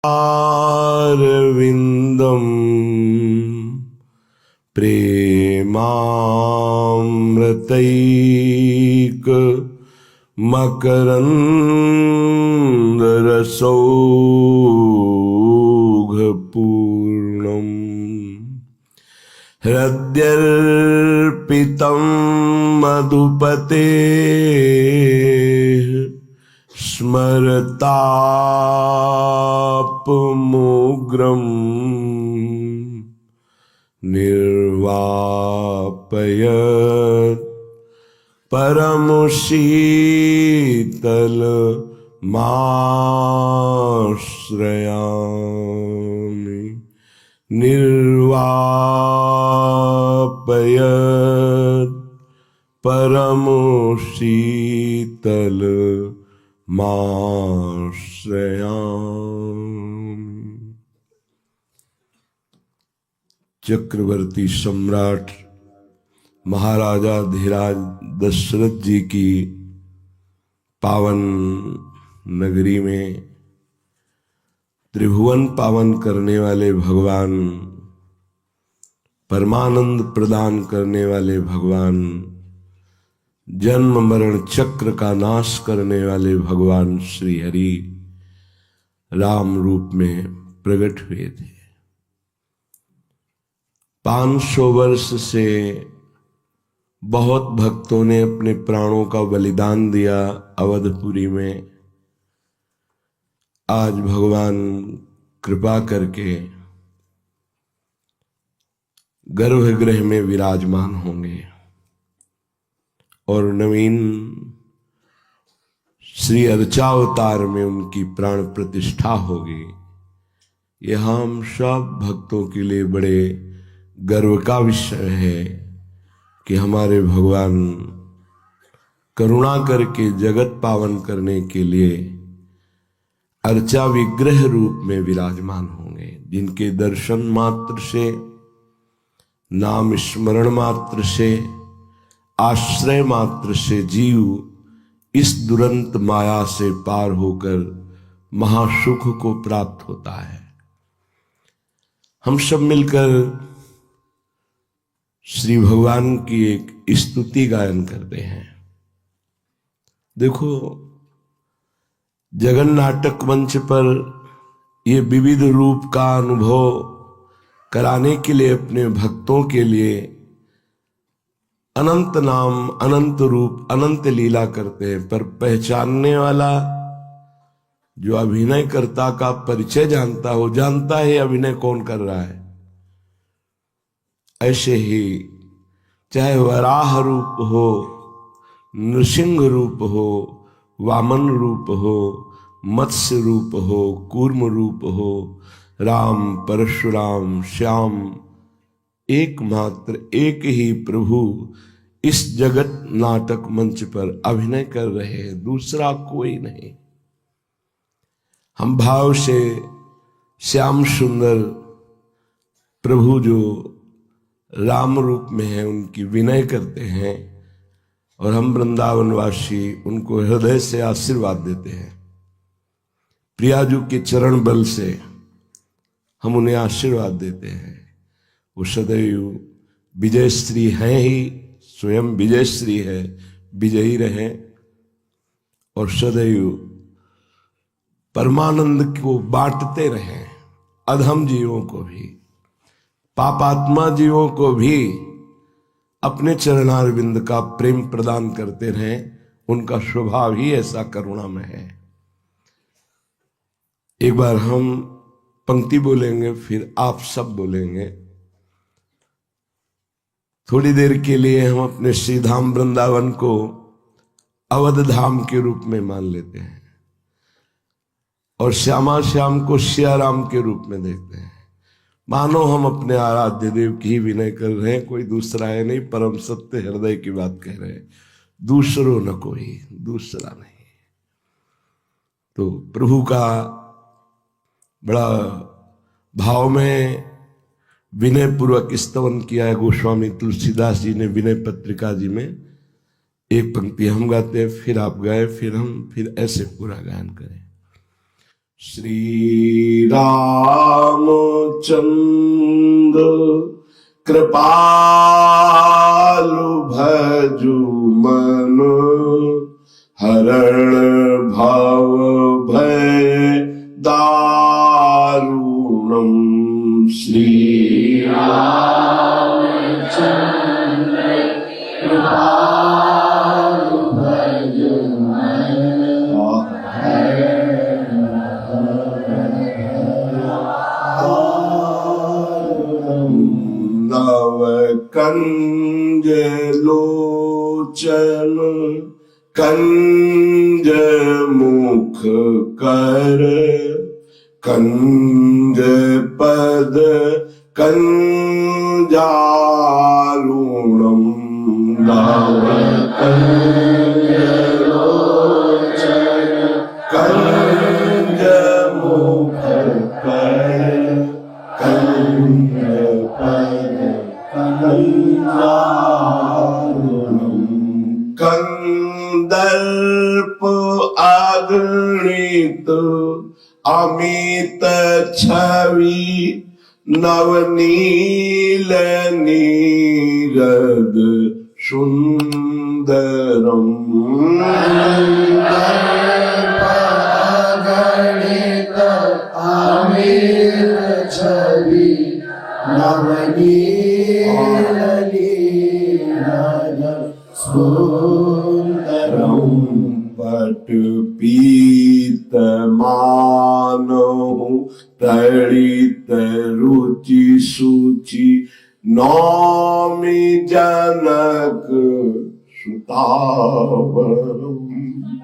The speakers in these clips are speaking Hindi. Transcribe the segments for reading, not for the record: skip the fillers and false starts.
अरविन्दं प्रेमामृतैक मकरन्दरसौघपूर्णम् हृद्यर्पितं मधुपते स्मरतापमुग्रं निर्वापयत् परमशीतलमाश्रयामि निर्वापयत् परमशीतलमाश्रयामि। चक्रवर्ती सम्राट महाराजा धीराज दशरथ जी की पावन नगरी में त्रिभुवन पावन करने वाले भगवान, परमानंद प्रदान करने वाले भगवान, जन्म मरण चक्र का नाश करने वाले भगवान श्री हरि राम रूप में प्रकट हुए थे। 500 वर्ष से बहुत भक्तों ने अपने प्राणों का बलिदान दिया अवधपुरी में। आज भगवान कृपा करके गर्भगृह में विराजमान होंगे और नवीन श्री अर्चावतार में उनकी प्राण प्रतिष्ठा होगी। यह हम सब भक्तों के लिए बड़े गर्व का विषय है कि हमारे भगवान करुणा करके जगत पावन करने के लिए अर्चा विग्रह रूप में विराजमान होंगे, जिनके दर्शन मात्र से, नाम स्मरण मात्र से, आश्रय मात्र से जीव इस दुरंत माया से पार होकर महासुख को प्राप्त होता है। हम सब मिलकर श्री भगवान की एक स्तुति गायन करते हैं। देखो, जगन नाटक मंच पर ये विविध रूप का अनुभव कराने के लिए अपने भक्तों के लिए अनंत नाम, अनंत रूप, अनंत लीला करते हैं, पर पहचानने वाला जो अभिनयकर्ता का परिचय जानता हो, जानता है अभिनय कौन कर रहा है। ऐसे ही चाहे वराह रूप हो, नृसिंह रूप हो, वामन रूप हो, मत्स्य रूप हो, कूर्म रूप हो, राम, परशुराम, श्याम, एकमात्र एक ही प्रभु इस जगत नाटक मंच पर अभिनय कर रहे हैं, दूसरा कोई नहीं। हम भाव से श्याम सुंदर प्रभु जो राम रूप में है उनकी विनय करते हैं और हम वृंदावनवासी उनको हृदय से आशीर्वाद देते हैं। प्रियाजू के चरण बल से हम उन्हें आशीर्वाद देते हैं। वो सदैव विजय श्री हैं ही, स्वयं विजय श्री है, विजयी रहे और सदैव परमानंद को बांटते रहें। अधम जीवों को भी, पापात्मा जीवों को भी अपने चरणारविंद का प्रेम प्रदान करते रहें। उनका स्वभाव ही ऐसा करुणामय है। एक बार हम पंक्ति बोलेंगे, फिर आप सब बोलेंगे। थोड़ी देर के लिए हम अपने श्री धाम वृंदावन को अवध धाम के रूप में मान लेते हैं और श्यामा श्याम को सियाराम के रूप में देखते हैं। मानो हम अपने आराध्य देव की ही विनय कर रहे हैं, कोई दूसरा है नहीं, परम सत्य हृदय की बात कह रहे हैं, दूसरो न कोई, दूसरा नहीं। तो प्रभु का बड़ा भाव में विनय पूर्वक स्तवन किया है गोस्वामी तुलसीदास जी ने विनय पत्रिका जी में। एक पंक्ति हम गाते हैं, फिर आप गाए, फिर हम, फिर ऐसे पूरा गायन करें। श्री रामचंद्र कृपालु भजु मन हरण भव भय दारुणम। श्री रामचंद्र कृपालु भजु मन नव कंज लोचन कंज मुख कर कंज पद कंजारुणम। नव कंज लोचन कंज मुख कर कंज पद कंजारुणम। कंदर्प अगणित अमित छवि नवनील नीरद सुंदरम। गणित अमित छवि नवनील नीरद सुंदरम। पट पीत मानो तड़ित रुचि सूचि नौमि जनक सुतावरम।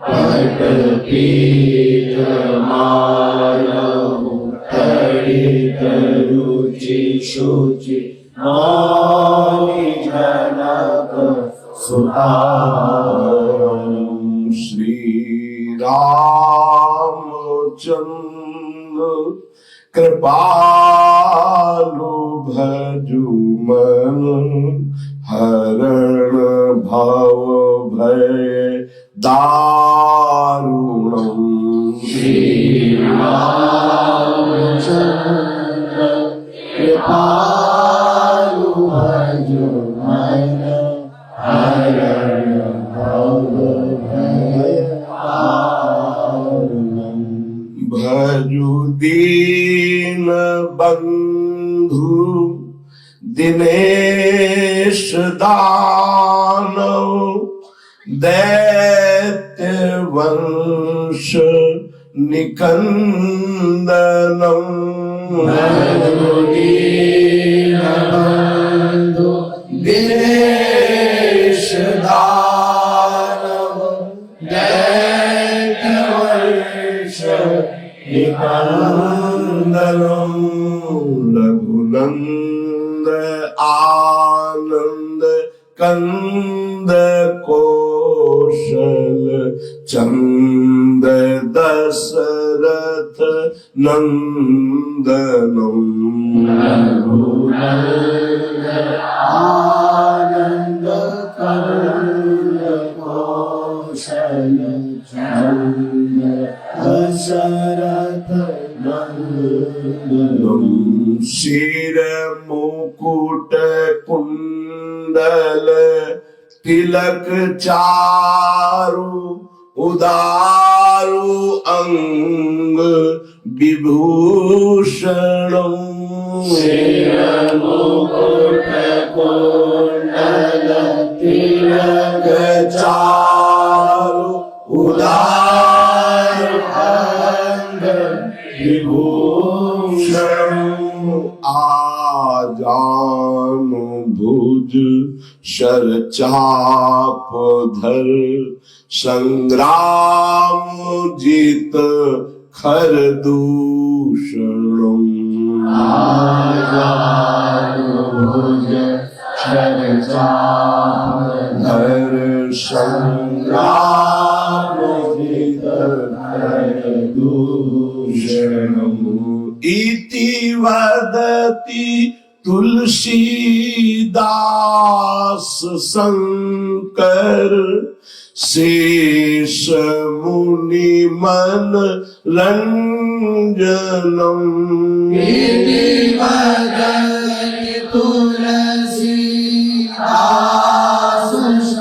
पट पीत मानो तड़ित रुचि सूचि नौमि जनक सुतावरम। श्री रामचंद्र कृपालु भजु मन हरण भव भय दारुणम। श्री रामचंद्र कृपालु भजु मन हरण भव भय दारुणम। भजु दीन बंधु दिनेश दानव दैत्य वंश निकंदनम। भजु दीन बंधु दिनेश दानव दैत्य वंश निकंदनम। रघुनंद आनंद कंद कौशल चंद दशरथ नंदनम। रघुनंद आनंद कंद कौशल चंद दशरथ नंदनम। शिर मुकुट कुंडल तिलक चारु उदारु अंग विभूषणम। शिर मुकुट कुंडल तिलक चारु उदारु अंग विभूषणम। आजानु भुज शर चाप धर संग्राम जीत खर दूषणम। आजानु भुज शर चाप धर संग्राम जीत खर दूषणम। इति वदति तुलसीदास शंकर शेष मुनि मन रंजनम तुलसी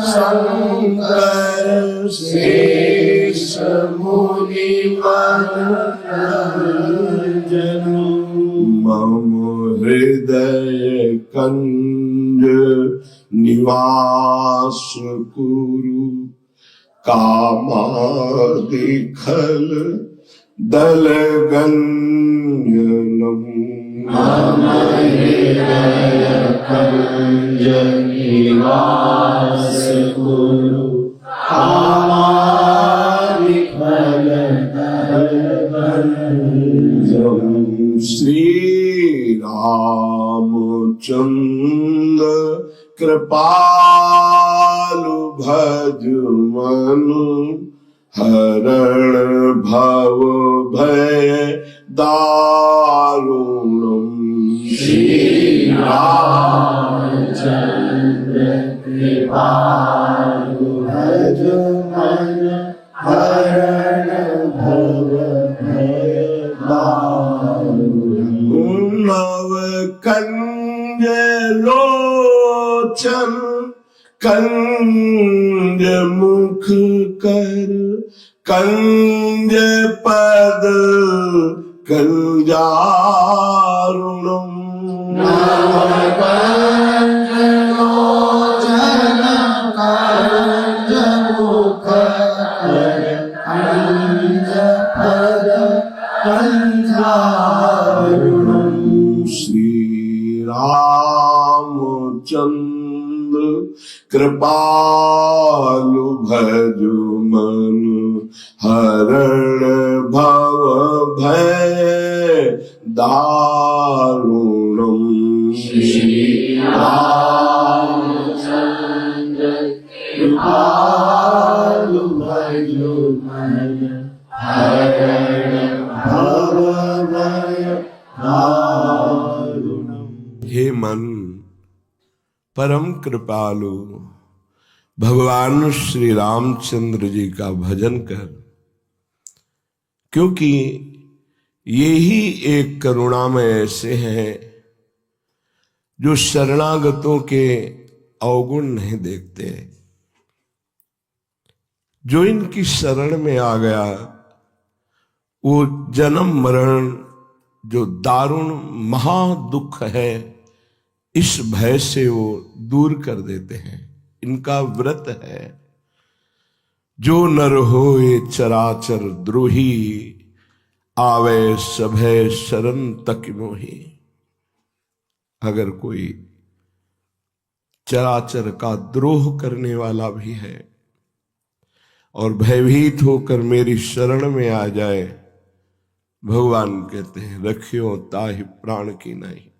शंकर शेष मुनि मन मम हृदय कंज निवास कुरु कामादिखल दल गंजनम निवास कुरु कामादिखल श्री रामचंद्र कृपालु भज मनु हरण भव भय दारुणम श्री रामचंद्र कृपालु भज मन हरण भव भय दारुणम नव कंज लोचन कंज मुख कर कंज पद कंजारुणम श्री रामचंद्र कृपालु भज मन हरण भव भय दारुणम श्री रामचंद्र कृपालु भज मन हरण भव भय दारुणम। हे मन परम कृपालु भगवान श्री रामचंद्र जी का भजन कर, क्योंकि ये ही एक करुणामय ऐसे हैं जो शरणागतों के अवगुण नहीं देखते। जो इनकी शरण में आ गया वो जन्म मरण जो दारुण महादुख है, इस भय से वो दूर कर देते हैं। इनका व्रत है, जो नर होए चराचर द्रोही, आवे सभय शरण तक मोही। अगर कोई चराचर का द्रोह करने वाला भी है और भयभीत होकर मेरी शरण में आ जाए, भगवान कहते हैं रखियो ताहि प्राण की नहीं।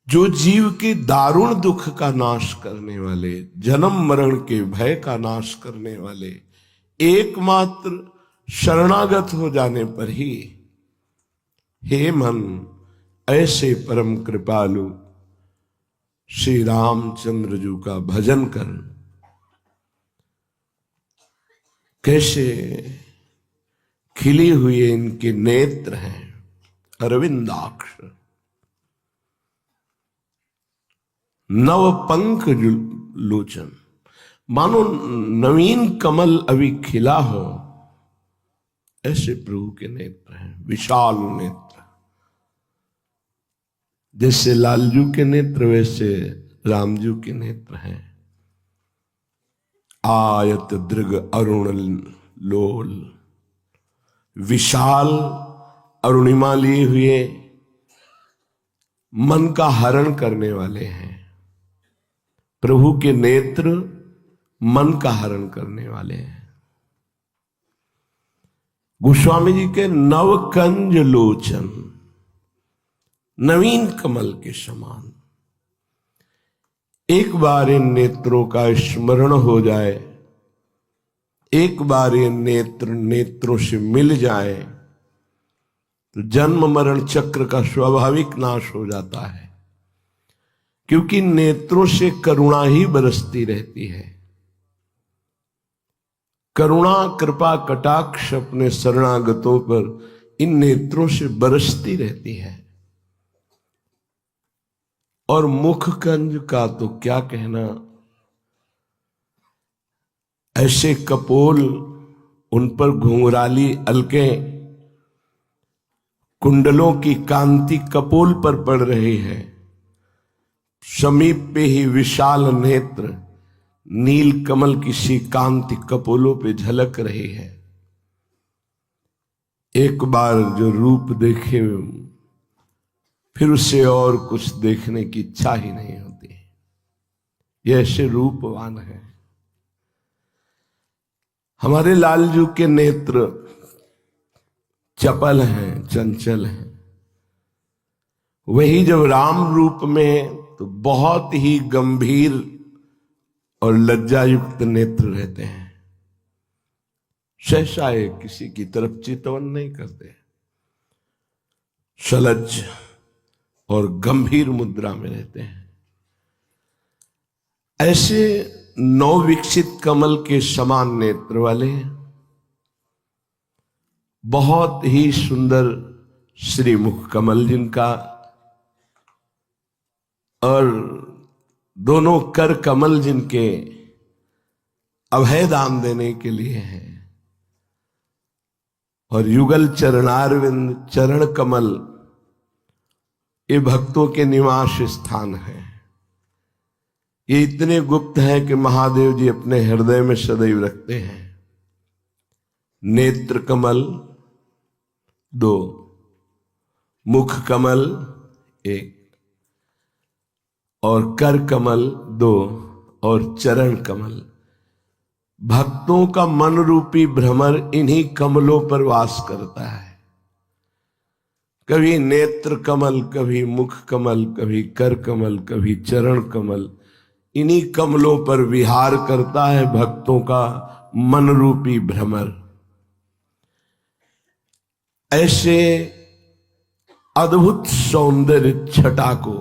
जो जीव के दारुण दुख का नाश करने वाले, जन्म मरण के भय का नाश करने वाले, एकमात्र शरणागत हो जाने पर ही, हे मन ऐसे परम कृपालु श्री रामचंद्र जी का भजन कर। कैसे खिली हुई इनके नेत्र हैं, अरविंदाक्ष, नव पंख लोचन, मानो नवीन कमल अभी खिला हो, ऐसे प्रभु के नेत्र हैं, विशाल नेत्र। जैसे लालजू के नेत्र वैसे रामजू के नेत्र हैं। आयत दृग अरुण लोल, विशाल अरुणिमा लिए हुए मन का हरण करने वाले हैं। प्रभु के नेत्र मन का हरण करने वाले हैं। गोस्वामी जी के नवकंज लोचन, नवीन कमल के समान। एक बार इन नेत्रों का स्मरण हो जाए, एक बार ये नेत्रों से मिल जाए तो जन्म मरण चक्र का स्वाभाविक नाश हो जाता है। क्योंकि नेत्रों से करुणा ही बरसती रहती है। करुणा कृपा कटाक्ष अपने शरणागतों पर इन नेत्रों से बरसती रहती है। और मुख कंज का तो क्या कहना, ऐसे कपोल, उन पर घुंघराली अलकें, कुंडलों की कांति कपोल पर पड़ रही है। समीप पे ही विशाल नेत्र, नील कमल की सी कांति कपोलों पे झलक रही है। एक बार जो रूप देखे फिर उसे और कुछ देखने की इच्छा ही नहीं होती। ये ऐसे रूपवान है। हमारे लालजू के नेत्र चपल हैं, चंचल हैं। वही जब राम रूप में तो बहुत ही गंभीर और लज्जायुक्त नेत्र रहते हैं। सहसा किसी की तरफ चितवन नहीं करते, सलज्ज और गंभीर मुद्रा में रहते हैं। ऐसे नवविकसित कमल के समान नेत्र वाले बहुत ही सुंदर श्रीमुख कमल जिनका, और दोनों कर कमल जिनके अभय दान देने के लिए हैं, और युगल चरणारविंद चरण कमल ये भक्तों के निवास स्थान है। ये इतने गुप्त हैं कि महादेव जी अपने हृदय में सदैव रखते हैं। नेत्र कमल 2, मुख कमल 1, और कर कमल 2, और चरण कमल। भक्तों का मन रूपी भ्रमर इन्हीं कमलों पर वास करता है। कभी नेत्र कमल, कभी मुख कमल, कभी कर कमल, कभी चरण कमल, इन्हीं कमलों पर विहार करता है भक्तों का मन रूपी भ्रमर। ऐसे अद्भुत सौंदर्य छटा को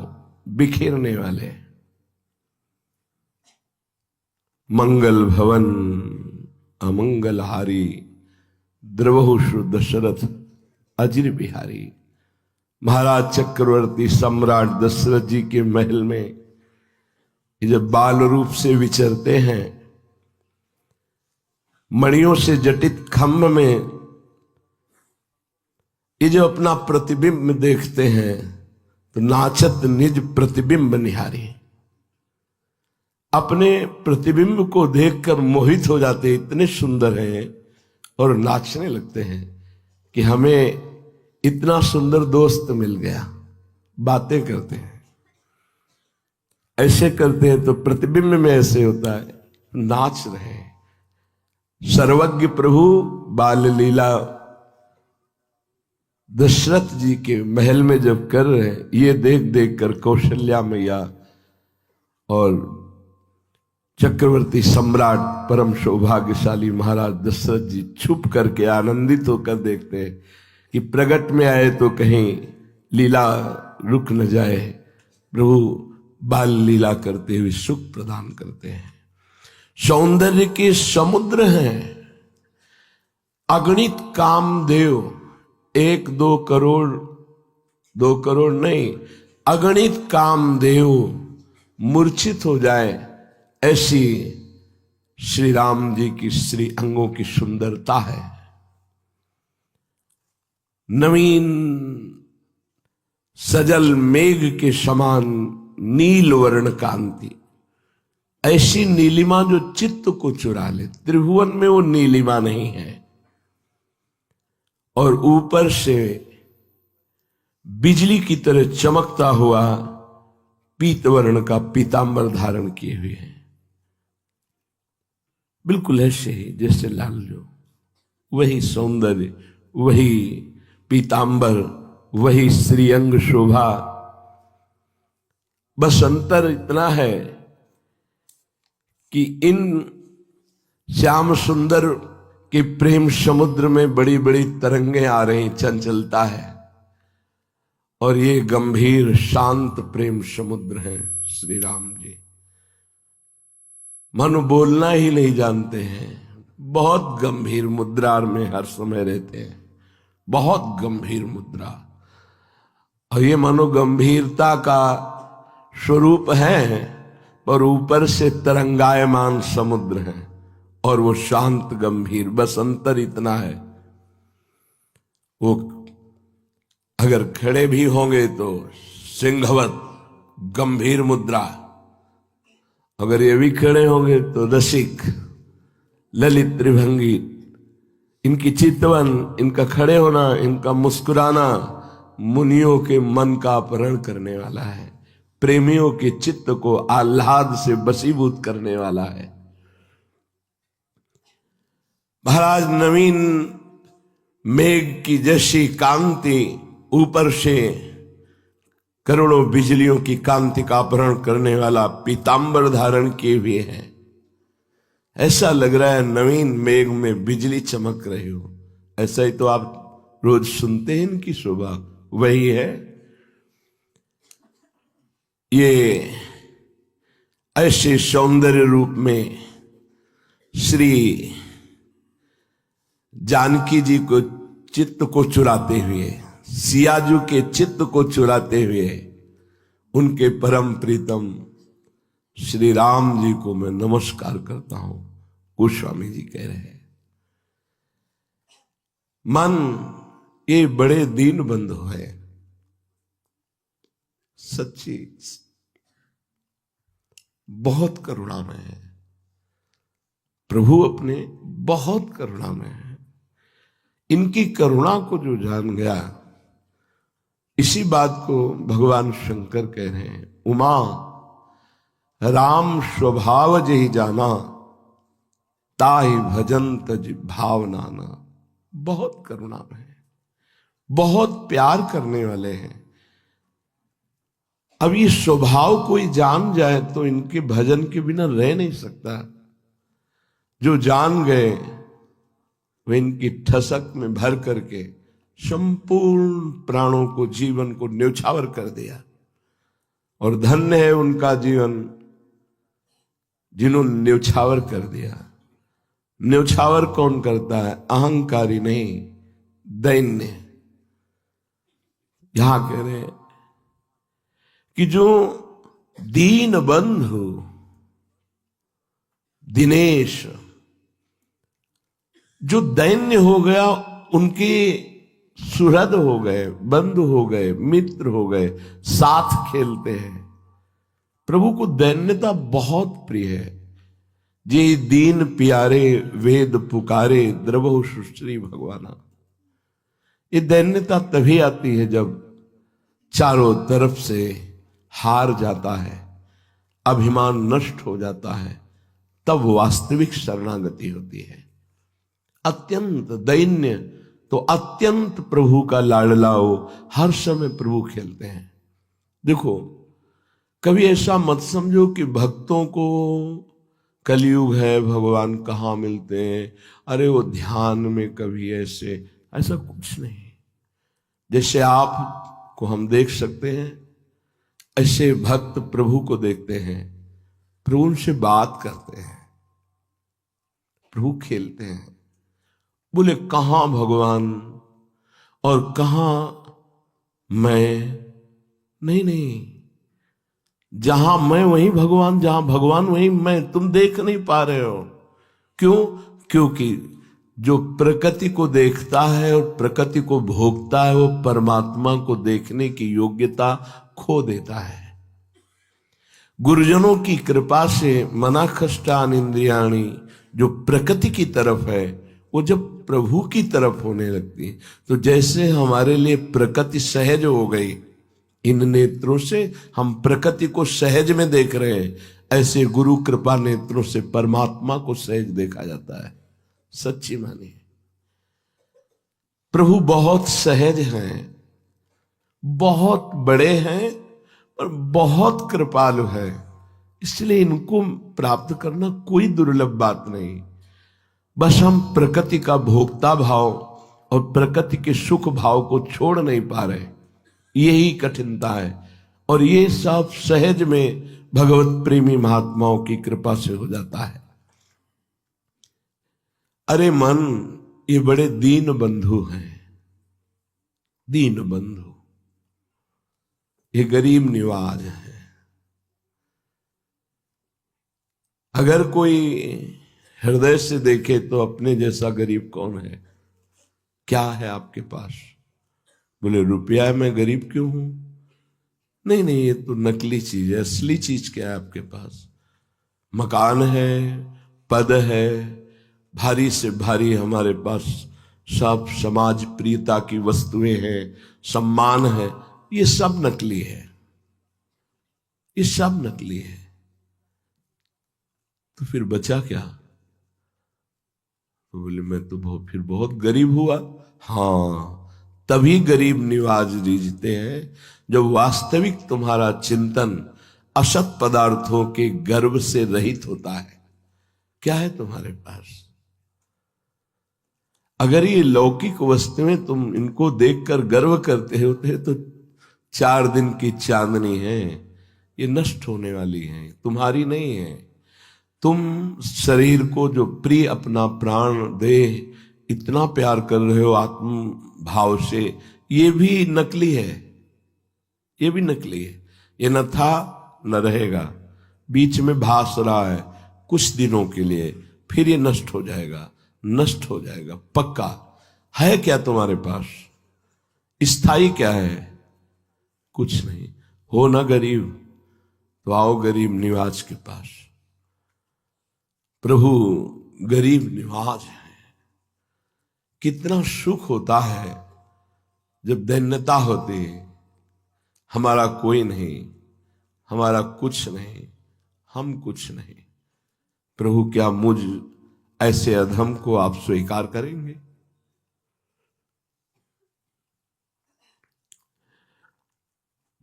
बिखेरने वाले मंगल भवन अमंगलहारी द्रवहुषु दशरथ अजिर बिहारी। महाराज चक्रवर्ती सम्राट दशरथ जी के महल में ये जब बाल रूप से विचरते हैं, मणियों से जटित खम्भ में ये जो अपना प्रतिबिंब देखते हैं तो नाचत निज प्रतिबिंब निहारी। अपने प्रतिबिंब को देखकर मोहित हो जाते, इतने सुंदर हैं, और नाचने लगते हैं कि हमें इतना सुंदर दोस्त मिल गया। बातें करते हैं, ऐसे करते हैं तो प्रतिबिंब में ऐसे होता है, नाच रहे हैं। सर्वज्ञ प्रभु बाल लीला दशरथ जी के महल में जब कर रहे हैं, ये देख देख कर कौशल्या मैया और चक्रवर्ती सम्राट परम सौभाग्यशाली महाराज दशरथ जी छुप करके आनंदित होकर देखते हैं कि प्रगट में आए तो कहीं लीला रुक न जाए। प्रभु बाल लीला करते हुए सुख प्रदान करते हैं। सौंदर्य के समुद्र हैं, अगणित कामदेव, 1-2 करोड़, 2 करोड़ नहीं, अगणित कामदेव मूर्छित हो जाए, ऐसी श्री राम जी की श्री अंगों की सुंदरता है। नवीन सजल मेघ के समान नील वर्ण कांति, ऐसी नीलिमा जो चित्त को चुरा ले। त्रिभुवन में वो नीलिमा नहीं है। और ऊपर से बिजली की तरह चमकता हुआ पीत वर्ण का पीतांबर धारण किए हुए हैं। बिल्कुल ऐसे ही जैसे लालजू, वही सौंदर्य, वही पीतांबर, वही श्रीअंग शोभा। बस अंतर इतना है कि इन श्याम सुंदर के प्रेम समुद्र में बड़ी बड़ी तरंगें आ रही, चंचलता है, और ये गंभीर शांत प्रेम समुद्र है, श्री राम जी। मानो बोलना ही नहीं जानते हैं, बहुत गंभीर मुद्रा में हर समय रहते हैं, बहुत गंभीर मुद्रा। और ये मानो गंभीरता का स्वरूप है, पर ऊपर से तरंगायमान समुद्र है और वो शांत गंभीर। बस अंतर इतना है, वो अगर खड़े भी होंगे तो सिंहवत गंभीर मुद्रा, अगर ये भी खड़े होंगे तो रसिक ललित त्रिभंगी। इनकी चितवन, इनका खड़े होना, इनका मुस्कुराना मुनियों के मन का अपहरण करने वाला है, प्रेमियों के चित्त को आह्लाद से बसीभूत करने वाला है। महाराज नवीन मेघ की जैसी कांति ऊपर से करोड़ों बिजलियों की कांति का अपहरण करने वाला पीतांबर धारण किए हुए हैं। ऐसा लग रहा है नवीन मेघ में बिजली चमक रही हो। ऐसा ही तो आप रोज सुनते हैं इनकी शोभा, वही है। ये ऐसे सौंदर्य रूप में श्री जानकी जी को चित्त को चुराते हुए, सियाजू के चित्त को चुराते हुए, उनके परम प्रीतम श्री राम जी को मैं नमस्कार करता हूं। गोस्वामी जी कह रहे हैं, मन ये बड़े दीन बंधु है, सच्ची बहुत करुणामय है। प्रभु अपने बहुत करुणामय है। इनकी करुणा को जो जान गया, इसी बात को भगवान शंकर कह रहे हैं, उमा राम स्वभाव जही जाना, ताहि भजन तज भावनाना। बहुत करुणामय है, बहुत प्यार करने वाले हैं। अब ये स्वभाव कोई जान जाए तो इनके भजन के बिना रह नहीं सकता। जो जान गए वे इनकी ठसक में भर करके संपूर्ण प्राणों को, जीवन को न्यौछावर कर दिया। और धन्य है उनका जीवन जिन्होंने न्यौछावर कर दिया। न्यौछावर कौन करता है? अहंकारी नहीं, दैन्य। यहां कह रहे हैं कि जो दीन बंधु दिनेश, जो दैन्य हो गया, उनके सुहृद हो गए, बंधु हो गए, मित्र हो गए, साथ खेलते हैं। प्रभु को दैन्यता बहुत प्रिय है। जे दीन प्यारे वेद पुकारे, द्रवहु सुश्री भगवाना। ये दैन्यता तभी आती है जब चारों तरफ से हार जाता है, अभिमान नष्ट हो जाता है, तब वास्तविक शरणागति होती है। अत्यंत दैन्य तो अत्यंत प्रभु का लाडला हो, हर समय प्रभु खेलते हैं। देखो, कभी ऐसा मत समझो कि भक्तों को कलयुग है, भगवान कहाँ मिलते हैं, अरे वो ध्यान में कभी ऐसा कुछ नहीं। जैसे आप को हम देख सकते हैं, ऐसे भक्त प्रभु को देखते हैं, प्रभु उनसे बात करते हैं, प्रभु खेलते हैं। बोले कहां भगवान और कहां मैं? नहीं, जहां मैं वहीं भगवान, जहां भगवान वहीं मैं। तुम देख नहीं पा रहे हो। क्यों? क्योंकि जो प्रकृति को देखता है और प्रकृति को भोगता है, वो परमात्मा को देखने की योग्यता खो देता है। गुरुजनों की कृपा से मना खष्टान इंद्रियाणी, जो प्रकृति की तरफ है, वो जब प्रभु की तरफ होने लगती है, तो जैसे हमारे लिए प्रकृति सहज हो गई, इन नेत्रों से हम प्रकृति को सहज में देख रहे हैं, ऐसे गुरु कृपा नेत्रों से परमात्मा को सहज देखा जाता है। सच्ची मानिए, प्रभु बहुत सहज हैं, बहुत बड़े हैं और बहुत कृपालु है। इसलिए इनको प्राप्त करना कोई दुर्लभ बात नहीं। बस हम प्रकृति का भोक्ता भाव और प्रकृति के सुख भाव को छोड़ नहीं पा रहे, यही कठिनता है। और ये सब सहज में भगवत प्रेमी महात्माओं की कृपा से हो जाता है। अरे मन, ये बड़े दीन बंधु हैं, दीन बंधु, ये गरीब निवाज है। अगर कोई हृदय से देखे तो अपने जैसा गरीब कौन है? क्या है आपके पास? बोले रुपया है, मैं गरीब क्यों हूं? नहीं नहीं, ये तो नकली चीज है। असली चीज क्या है आपके पास? मकान है, पद है, भारी से भारी हमारे पास सब समाज प्रियता की वस्तुएं हैं, सम्मान है, ये सब नकली है, ये सब नकली है। तो फिर बचा क्या? तो बोले मैं तो फिर बहुत गरीब हुआ। हाँ, तभी गरीब निवाज रीझते हैं जब वास्तविक तुम्हारा चिंतन असत पदार्थों के गर्व से रहित होता है। क्या है तुम्हारे पास? अगर ये लौकिक वस्तुएं तुम इनको देखकर गर्व करते होते तो 4 दिन की चांदनी है, ये नष्ट होने वाली है, तुम्हारी नहीं है। तुम शरीर को जो प्रिय अपना प्राण दे इतना प्यार कर रहे हो आत्म भाव से, ये भी नकली है, ये भी नकली है। ये न था न रहेगा, बीच में भास रहा है कुछ दिनों के लिए, फिर ये नष्ट हो जाएगा, नष्ट हो जाएगा पक्का। है क्या तुम्हारे पास? स्थायी क्या है? कुछ नहीं। हो ना गरीब, तो आओ गरीब निवाज के पास। प्रभु गरीब निवाज है। कितना सुख होता है जब दैन्यता होती है, हमारा कोई नहीं, हमारा कुछ नहीं, हम कुछ नहीं। प्रभु क्या मुझ ऐसे अधम को आप स्वीकार करेंगे?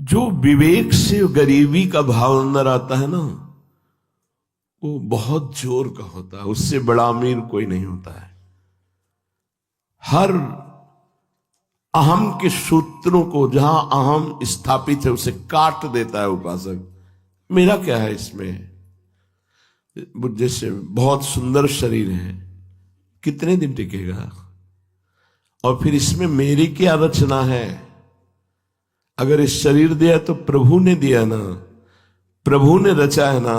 जो विवेक से गरीबी का भाव अंदर आता है ना, वो बहुत जोर का होता है, उससे बड़ा अमीर कोई नहीं होता है। हर अहम के सूत्रों को जहां अहम स्थापित है उसे काट देता है उपासक। मेरा क्या है इसमें? जैसे बहुत सुंदर शरीर है, कितने दिन टिकेगा? और फिर इसमें मेरी क्या रचना है? अगर इस शरीर दिया तो प्रभु ने दिया ना, प्रभु ने रचा है ना,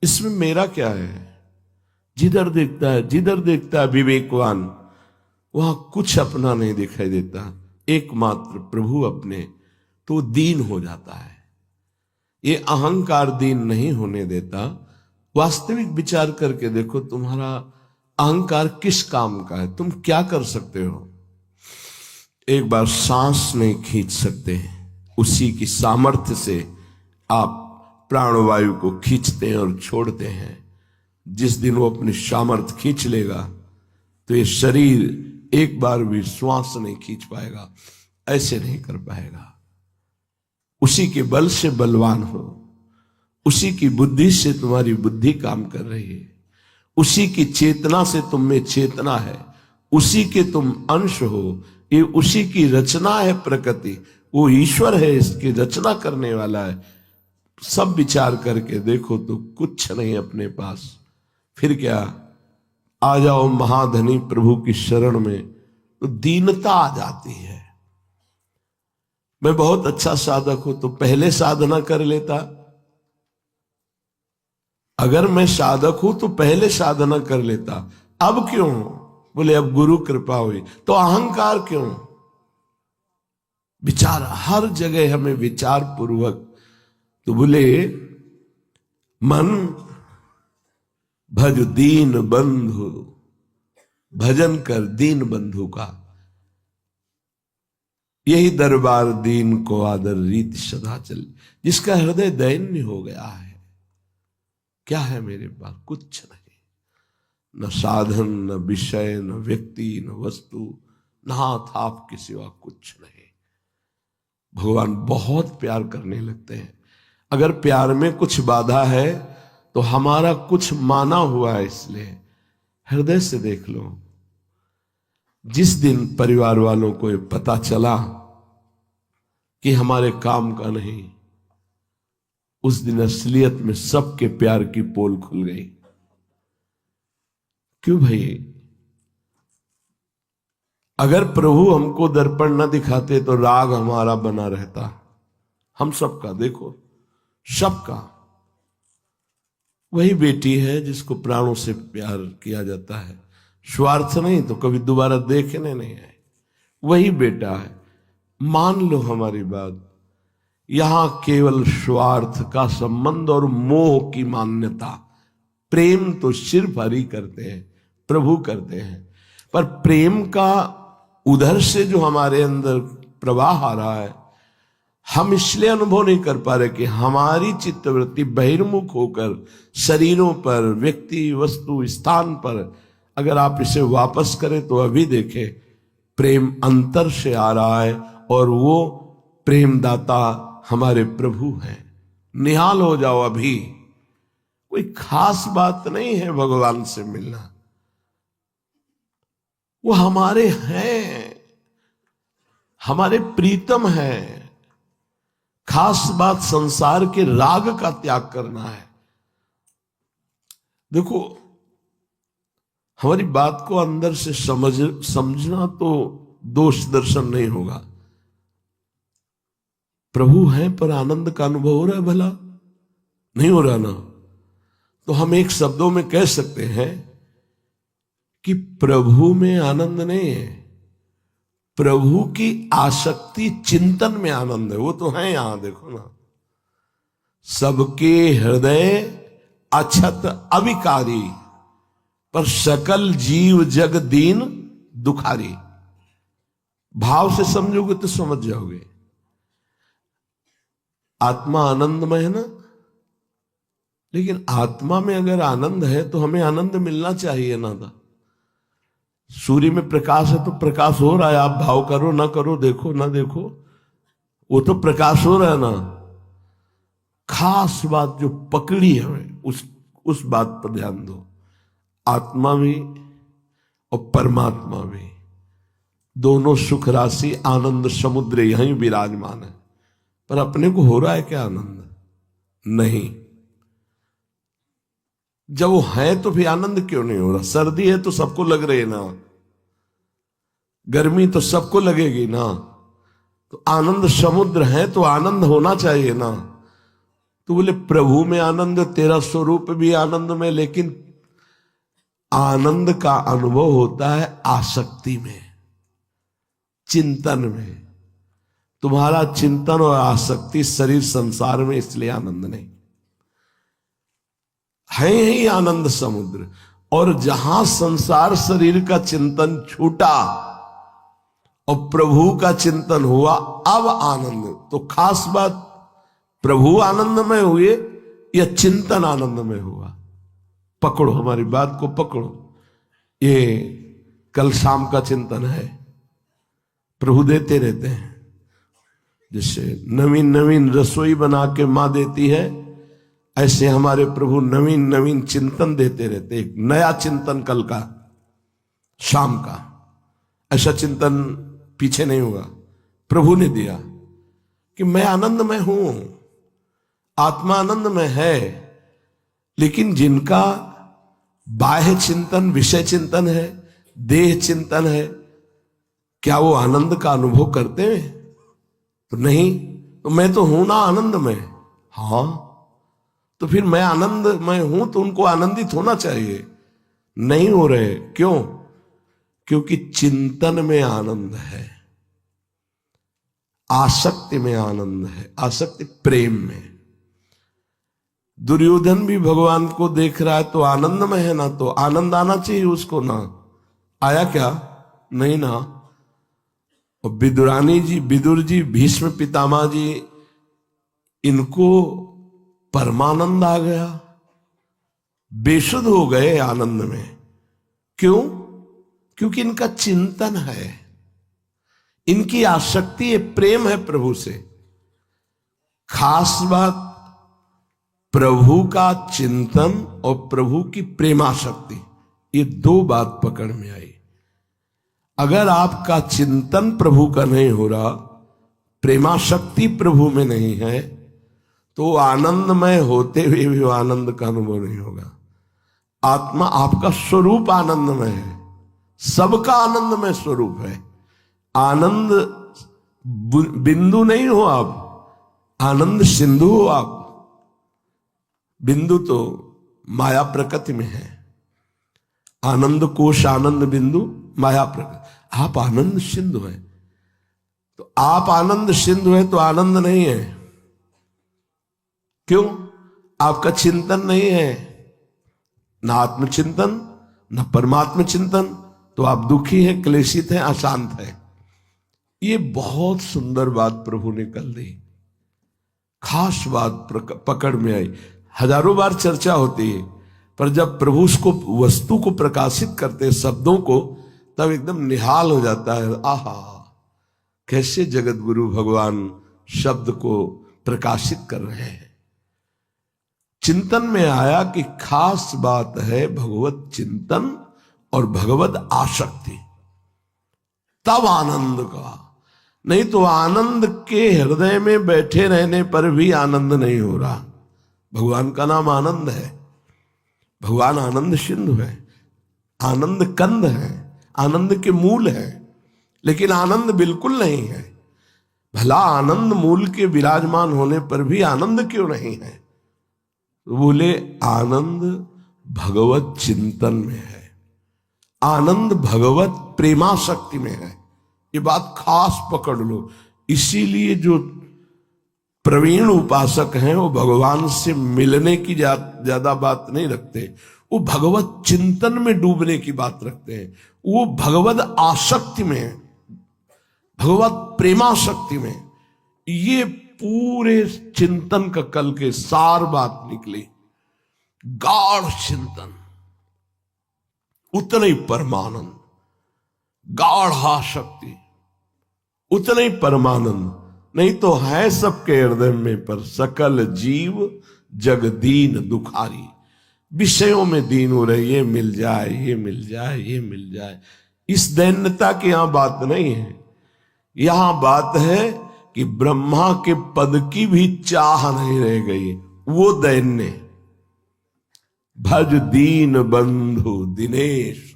इसमें मेरा क्या है? जिधर देखता है विवेकवान, वहां कुछ अपना नहीं दिखाई देता, एकमात्र प्रभु अपने, तो दीन हो जाता है। ये अहंकार दीन नहीं होने देता। वास्तविक विचार करके देखो, तुम्हारा अहंकार किस काम का है? तुम क्या कर सकते हो? एक बार सांस नहीं खींच सकते, उसी की सामर्थ्य से आप प्राणवायु को खींचते हैं और छोड़ते हैं। जिस दिन वो अपनी सामर्थ्य खींच लेगा तो ये शरीर एक बार भी श्वास नहीं खींच पाएगा, ऐसे नहीं कर पाएगा। उसी के बल से बलवान हो, उसी की बुद्धि से तुम्हारी बुद्धि काम कर रही है, उसी की चेतना से तुम में चेतना है, उसी के तुम अंश हो। ये उसी की रचना है प्रकृति, वो ईश्वर है, इसकी रचना करने वाला है। सब विचार करके देखो तो कुछ नहीं अपने पास। फिर क्या? आ जाओ महाधनी प्रभु की शरण में, तो दीनता आ जाती है। मैं बहुत अच्छा साधक हूं तो पहले साधना कर लेता। अगर मैं साधक हूं तो पहले साधना कर लेता, अब क्यों? बोले अब गुरु कृपा हुई। तो अहंकार क्यों? विचार, हर जगह हमें विचार पूर्वक। तो बोले मन भज दीन बंधु, भजन कर दीन बंधु का, यही दरबार दीन को आदर रीत सदा चल। जिसका हृदय दैन्य हो गया है, क्या है मेरे पास? कुछ नहीं, न साधन, न विषय, न व्यक्ति, न वस्तु, न हाथ आपके सिवा कुछ नहीं। भगवान बहुत प्यार करने लगते हैं। अगर प्यार में कुछ बाधा है तो हमारा कुछ माना हुआ है, इसलिए हृदय से देख लो। जिस दिन परिवार वालों को ये पता चला कि हमारे काम का नहीं, उस दिन असलियत में सबके प्यार की पोल खुल गई। क्यों भाई? अगर प्रभु हमको दर्पण न दिखाते तो राग हमारा बना रहता, हम सबका, देखो सबका। वही बेटी है जिसको प्राणों से प्यार किया जाता है, स्वार्थ नहीं तो कभी दोबारा देखने नहीं आए। वही बेटा है। मान लो हमारी बात, यहां केवल स्वार्थ का संबंध और मोह की मान्यता। प्रेम तो सिर्फ हरि करते हैं, प्रभु करते हैं। पर प्रेम का उधर से जो हमारे अंदर प्रवाह आ रहा है, हम इसलिए अनुभव नहीं कर पा रहे कि हमारी चित्तवृत्ति बहिर्मुख होकर शरीरों पर, व्यक्ति, वस्तु, स्थान पर, अगर आप इसे वापस करें तो अभी देखें प्रेम अंतर से आ रहा है और वो प्रेमदाता हमारे प्रभु हैं। निहाल हो जाओ अभी। कोई खास बात नहीं है भगवान से मिलना, वो हमारे हैं, हमारे प्रीतम हैं। खास बात संसार के राग का त्याग करना है। देखो, हमारी बात को अंदर से समझना तो दोष दर्शन नहीं होगा। प्रभु हैं पर आनंद का अनुभव हो रहा है भला? नहीं हो रहा ना? तो हम एक शब्दों में कह सकते हैं कि प्रभु में आनंद नहीं है, प्रभु की आसक्ति चिंतन में आनंद है। वो तो है यहां, देखो ना, सबके हृदय अछत अविकारी, पर सकल जीव जग दीन दुखारी। भाव से समझोगे तो समझ जाओगे। आत्मा आनंदमय है ना, लेकिन आत्मा में अगर आनंद है तो हमें आनंद मिलना चाहिए ना था। सूर्य में प्रकाश है तो प्रकाश हो रहा है, आप भाव करो ना करो, देखो ना देखो, वो तो प्रकाश हो रहा है ना। खास बात जो पकड़ी है हमें, उस बात पर ध्यान दो। आत्मा भी और परमात्मा भी दोनों सुख राशि आनंद समुद्र यहीं विराजमान है, पर अपने को हो रहा है क्या आनंद? नहीं। जब वो है तो फिर आनंद क्यों नहीं हो रहा? सर्दी है तो सबको लग रही है ना, गर्मी तो सबको लगेगी ना, तो आनंद समुद्र है तो आनंद होना चाहिए ना। तो बोले प्रभु में आनंद, तेरा स्वरूप भी आनंद में, लेकिन आनंद का अनुभव होता है आसक्ति में, चिंतन में। तुम्हारा चिंतन और आसक्ति शरीर संसार में, इसलिए आनंद नहीं है ही आनंद समुद्र। और जहां संसार शरीर का चिंतन छूटा और प्रभु का चिंतन हुआ, अब आनंद। तो खास बात, प्रभु आनंदमय हुए या चिंतन आनंदमय हुआ? पकड़ो, हमारी बात को पकड़ो। ये कल शाम का चिंतन है, प्रभु देते रहते हैं। जिससे नवीन नवीन रसोई बना के मां देती है, ऐसे हमारे प्रभु नवीन नवीन चिंतन देते रहते। एक नया चिंतन कल का, शाम का, ऐसा चिंतन पीछे नहीं हुआ, प्रभु ने दिया कि मैं आनंद में हूं, आत्मा आनंद में है। लेकिन जिनका बाह्य चिंतन विषय चिंतन है, देह चिंतन है, क्या वो आनंद का अनुभव करते हैं? तो नहीं। तो मैं तो हूं ना आनंद में। हाँ, तो फिर मैं आनंदमय हूं तो उनको आनंदित होना चाहिए। नहीं हो रहे, क्यों? क्योंकि चिंतन में आनंद है, आसक्ति में आनंद है, आसक्ति प्रेम में। दुर्योधन भी भगवान को देख रहा है तो आनंद में है ना, तो आनंद आना चाहिए उसको ना। आया क्या? नहीं ना। और विदुरानी जी, विदुर जी, भीष्म पितामह जी, इनको परमानंद आ गया, बेसुध हो गए आनंद में। क्यों? क्योंकि इनका चिंतन है, इनकी आसक्ति, ये प्रेम है प्रभु से। खास बात, प्रभु का चिंतन और प्रभु की प्रेमाशक्ति, ये दो बात पकड़ में आई। अगर आपका चिंतन प्रभु का नहीं हो रहा, प्रेमाशक्ति प्रभु में नहीं है, तो आनंदमय होते हुए भी वो आनंद का अनुभव नहीं होगा। आत्मा, आपका स्वरूप आनंदमय है, सबका आनंदमय स्वरूप है। आनंद बिंदु नहीं हो आप, आनंद सिंधु हो आप। बिंदु तो माया प्रकृति में है, आनंद कोश आनंद बिंदु माया प्रकृति, आप आनंद सिंधु है। तो आप आनंद सिंधु है तो आनंद नहीं है। क्यों? आपका चिंतन नहीं है, ना आत्मचिंतन ना परमात्म चिंतन, तो आप दुखी हैं, क्लेशित हैं, अशांत हैं। ये बहुत सुंदर बात प्रभु ने कल दी, खास बात पकड़ में आई। हजारों बार चर्चा होती है, पर जब प्रभु उसको वस्तु को प्रकाशित करते शब्दों को, तब एकदम निहाल हो जाता है। आहा, कैसे जगत गुरु भगवान शब्द को प्रकाशित कर रहे हैं। चिंतन में आया कि खास बात है भगवत चिंतन और भगवत आसक्ति, तब आनंद का। नहीं तो आनंद के हृदय में बैठे रहने पर भी आनंद नहीं हो रहा। भगवान का नाम आनंद है, भगवान आनंद सिंधु है, आनंद कंद है, आनंद के मूल है, लेकिन आनंद बिल्कुल नहीं है। भला आनंद मूल के विराजमान होने पर भी आनंद क्यों नहीं है? तो बोले आनंद भगवत चिंतन में है, आनंद भगवत प्रेमाशक्ति में है। ये बात खास पकड़ लो। इसीलिए जो प्रवीण उपासक हैं वो भगवान से मिलने की ज्यादा बात नहीं रखते, वो भगवत चिंतन में डूबने की बात रखते हैं। वो भगवत आसक्ति में, भगवत प्रेमाशक्ति में। ये पूरे चिंतन का कल के सार बात निकली। गाढ़ चिंतन, उतना ही परमानंद, गाढ़ाशक्ति उतना ही परमानंद। नहीं तो है सबके हृदय में, पर सकल जीव जगदीन दुखारी। विषयों में दीन हो रहे, ये मिल जाए, ये मिल जाए, ये मिल जाए। इस दैन्यता की यहां बात नहीं है। यहां बात है कि ब्रह्मा के पद की भी चाह नहीं रह गई, वो दैन्य। भज दीन बंधु दिनेश,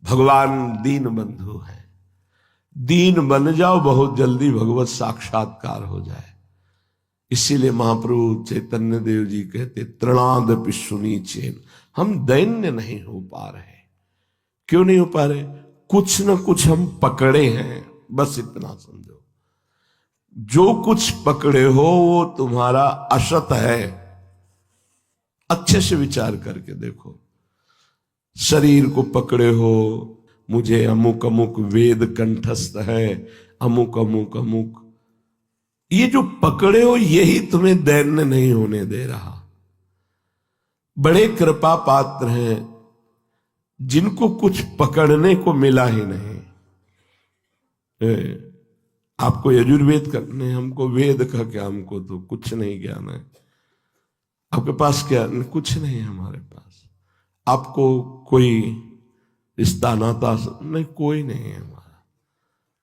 भगवान दीन बंधु है। दीन बन जाओ, बहुत जल्दी भगवत साक्षात्कार हो जाए। इसीलिए महाप्रभु चैतन्य देव जी कहते तृणादपि सुनी चेन। हम दैन्य नहीं हो पा रहे। क्यों नहीं हो पा रहे? कुछ न कुछ हम पकड़े हैं, बस इतना समझो। जो कुछ पकड़े हो वो तुम्हारा असत है। अच्छे से विचार करके देखो। शरीर को पकड़े हो, मुझे अमुक अमुक वेद कंठस्थ है, अमुक अमुक अमुक। ये जो पकड़े हो यही तुम्हें दैन्य नहीं होने दे रहा। बड़े कृपा पात्र हैं जिनको कुछ पकड़ने को मिला ही नहीं। आपको यजुर्वेद करने, हमको वेद का क्या, हमको तो कुछ नहीं ज्ञान है। आपके पास क्या? कुछ नहीं है हमारे पास। आपको कोई रिश्ता नाता नहीं, कोई नहीं है हमारा।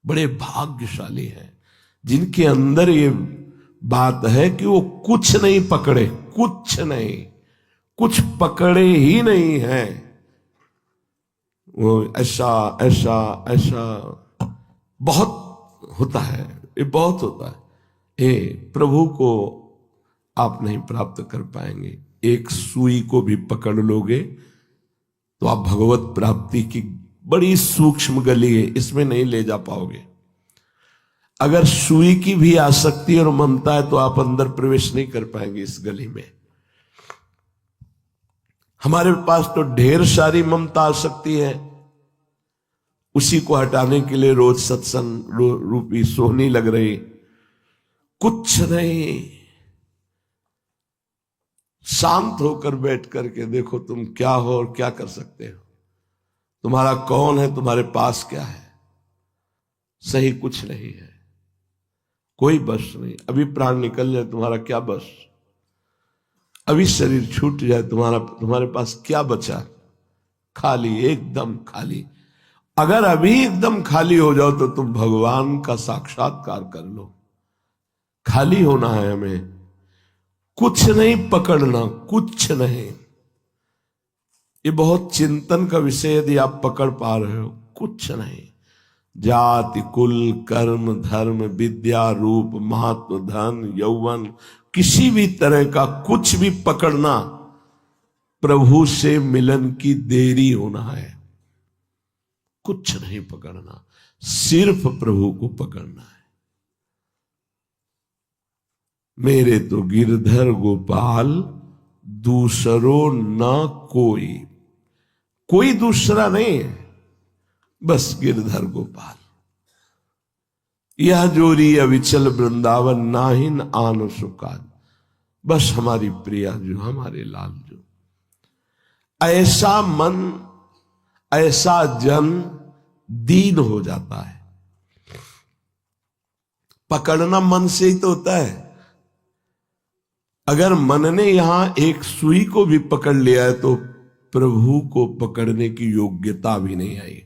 बड़े भाग्यशाली हैं जिनके अंदर ये बात है कि वो कुछ नहीं पकड़े, कुछ नहीं, कुछ पकड़े ही नहीं है। वो ऐसा ऐसा ऐसा बहुत होता है, ये बहुत होता है। प्रभु को आप नहीं प्राप्त कर पाएंगे। एक सुई को भी पकड़ लोगे तो आप भगवत प्राप्ति की बड़ी सूक्ष्म गली है, इसमें नहीं ले जा पाओगे। अगर सुई की भी आसक्ति और ममता है तो आप अंदर प्रवेश नहीं कर पाएंगे इस गली में। हमारे पास तो ढेर सारी ममता आसक्ति है, उसी को हटाने के लिए रोज सत्संग रूपी सोहनी लग रही। कुछ नहीं, शांत होकर बैठ करके देखो तुम क्या हो और क्या कर सकते हो। तुम्हारा कौन है, तुम्हारे पास क्या है। सही कुछ नहीं है, कोई बस नहीं। अभी प्राण निकल जाए तुम्हारा क्या बस, अभी शरीर छूट जाए तुम्हारे पास क्या बचा? खाली, एकदम खाली। अगर अभी एकदम खाली हो जाओ तो तुम भगवान का साक्षात्कार कर लो। खाली होना है हमें। कुछ नहीं पकड़ना, कुछ नहीं। ये बहुत चिंतन का विषय, यदि आप पकड़ पा रहे हो। कुछ नहीं। जाति, कुल, कर्म, धर्म, विद्या, रूप, महत्व, धन, यौवन, किसी भी तरह का कुछ भी पकड़ना प्रभु से मिलन की देरी होना है। कुछ नहीं पकड़ना, सिर्फ प्रभु को पकड़ना है। मेरे तो गिरधर गोपाल दूसरो न कोई, कोई दूसरा नहीं है, बस गिरधर गोपाल। यह जोरी अविचल वृंदावन नाहिन आन सुकाल। बस हमारी प्रिया जो, हमारे लाल जो। ऐसा मन, ऐसा जन दीन हो जाता है। पकड़ना मन से ही तो होता है। अगर मन ने यहां एक सुई को भी पकड़ लिया है तो प्रभु को पकड़ने की योग्यता भी नहीं आई,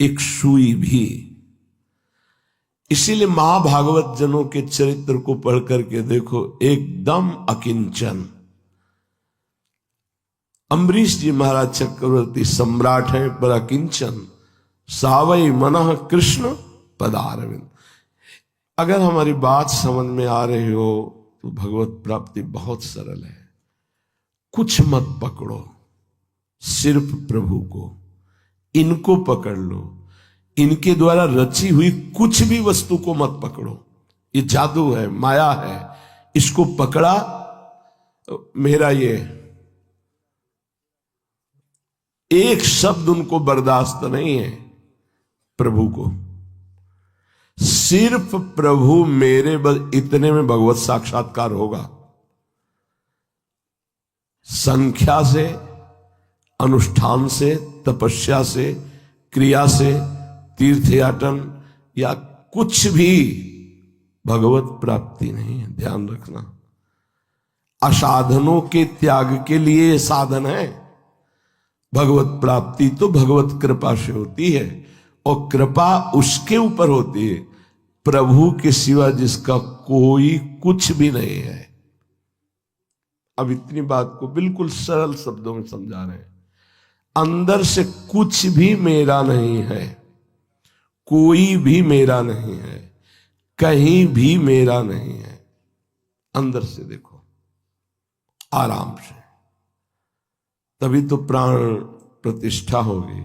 एक सुई भी। इसीलिए महाभागवत जनों के चरित्र को पढ़ करके देखो, एकदम अकिंचन। अम्बरीश जी महाराज चक्रवर्ती सम्राट हैं, पर अकिंचन। सावई मनः कृष्ण पदारविंद। अगर हमारी बात समझ में आ रही हो तो भगवत प्राप्ति बहुत सरल है। कुछ मत पकड़ो, सिर्फ प्रभु को। इनको पकड़ लो। इनके द्वारा रची हुई कुछ भी वस्तु को मत पकड़ो। ये जादू है, माया है। इसको पकड़ा, मेरा ये एक शब्द उनको बर्दाश्त नहीं है। प्रभु को, सिर्फ प्रभु मेरे बस, इतने में भगवत साक्षात्कार होगा। संख्या से, अनुष्ठान से, तपस्या से, क्रिया से, तीर्थयाटन या कुछ भी भगवत प्राप्ति नहीं है। ध्यान रखना, असाधनों के त्याग के लिए ये साधन है। भगवत प्राप्ति तो भगवत कृपा से होती है, और कृपा उसके ऊपर होती है प्रभु के सिवा जिसका कोई कुछ भी नहीं है। अब इतनी बात को बिल्कुल सरल शब्दों में समझा रहे हैं। अंदर से कुछ भी मेरा नहीं है, कोई भी मेरा नहीं है, कहीं भी मेरा नहीं है। अंदर से देखो, आराम से, तभी तो प्राण प्रतिष्ठा होगी,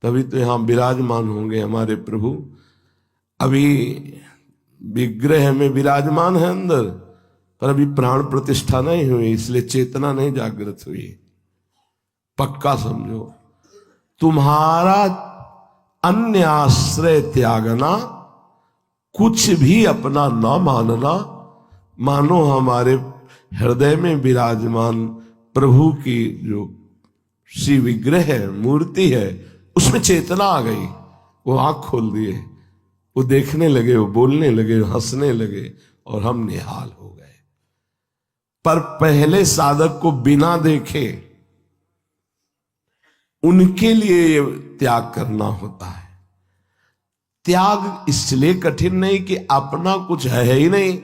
तभी तो यहां विराजमान होंगे हमारे प्रभु। अभी विग्रह में विराजमान है अंदर, पर अभी प्राण प्रतिष्ठा नहीं हुई, इसलिए चेतना नहीं जागृत हुई। पक्का समझो, तुम्हारा अन्य आश्रय त्यागना, कुछ भी अपना न मानना, मानो हमारे हृदय में विराजमान प्रभु की जो श्री विग्रह है, मूर्ति है, उसमें चेतना आ गई। वो आंख खोल दिए, वो देखने लगे, वो बोलने लगे, हंसने लगे, और हम निहाल हो गए। पर पहले साधक को बिना देखे उनके लिए त्याग करना होता है। त्याग इसलिए कठिन नहीं कि अपना कुछ है ही नहीं,